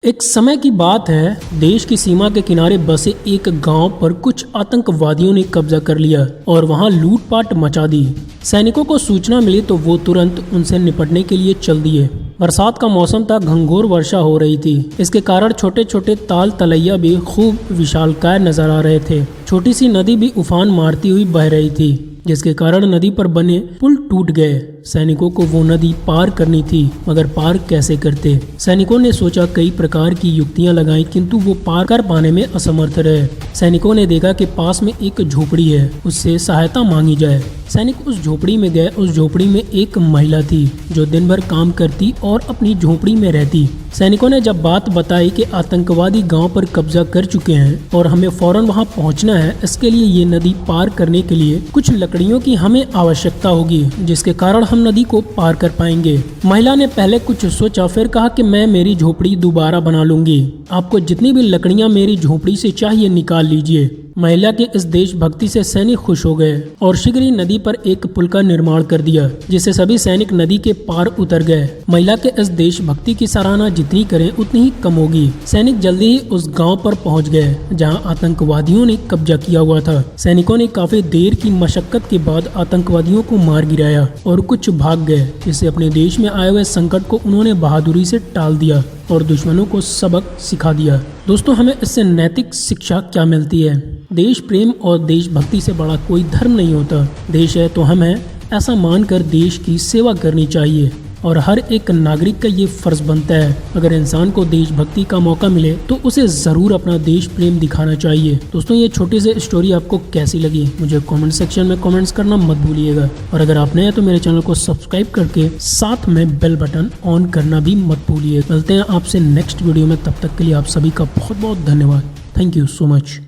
एक समय की बात है, देश की सीमा के किनारे बसे एक गांव पर कुछ आतंकवादियों ने कब्जा कर लिया और वहां लूटपाट मचा दी। सैनिकों को सूचना मिली तो वो तुरंत उनसे निपटने के लिए चल दिए। बरसात का मौसम था, घंघोर वर्षा हो रही थी। इसके कारण छोटे छोटे ताल तलैया भी खूब विशालकाय नजर आ रहे थे। छोटी सी नदी भी उफान मारती हुई बह रही थी, जिसके कारण नदी पर बने पुल टूट गए। सैनिकों को वो नदी पार करनी थी, मगर पार कैसे करते? सैनिकों ने सोचा, कई प्रकार की युक्तियां लगाई, किंतु वो पार कर पाने में असमर्थ रहे। सैनिकों ने देखा कि पास में एक झोपड़ी है, उससे सहायता मांगी जाए। सैनिक उस झोपड़ी में गए। उस झोपड़ी में एक महिला थी जो दिन भर काम करती और अपनी झोपड़ी में रहती। सैनिकों ने जब बात बताई कि आतंकवादी गांव पर कब्जा कर चुके हैं और हमें फौरन वहां पहुंचना है, इसके लिए ये नदी पार करने के लिए कुछ लकड़ियों की हमें आवश्यकता होगी, जिसके कारण हम नदी को पार कर पाएंगे। महिला ने पहले कुछ सोचा, फिर कहा कि मैं मेरी झोपड़ी दोबारा बना लूंगी। आपको जितनी भी लकड़ियां मेरी झोपड़ी से चाहिए निकाल लीजिए। महिला के इस देशभक्ति से सैनिक खुश हो गए और शीघ्र ही नदी पर एक पुल का निर्माण कर दिया, जिससे सभी सैनिक नदी के पार उतर गए। महिला के इस देशभक्ति की सराहना जितनी करें उतनी ही कम होगी। सैनिक जल्दी ही उस गांव पर पहुंच गए जहां आतंकवादियों ने कब्जा किया हुआ था। सैनिकों ने काफी देर की मशक्कत के बाद आतंकवादियों को मार गिराया और कुछ भाग गए, जिससे अपने देश में आए हुए संकट को उन्होंने बहादुरी से टाल दिया और दुश्मनों को सबक सिखा दिया। दोस्तों, हमें इससे नैतिक शिक्षा क्या मिलती है? देश प्रेम और देशभक्ति से बड़ा कोई धर्म नहीं होता। देश है तो हमें ऐसा मानकर देश की सेवा करनी चाहिए और हर एक नागरिक का ये फर्ज बनता है, अगर इंसान को देशभक्ति का मौका मिले तो उसे जरूर अपना देश प्रेम दिखाना चाहिए। दोस्तों, ये छोटी सी स्टोरी आपको कैसी लगी मुझे कमेंट सेक्शन में कमेंट्स करना मत भूलिएगा, और अगर आप नए हैं तो मेरे चैनल को सब्सक्राइब करके साथ में बेल बटन ऑन करना भी मत भूलिए। मिलते हैं आपसे नेक्स्ट वीडियो में, तब तक के लिए आप सभी का बहुत बहुत धन्यवाद। Thank you so much.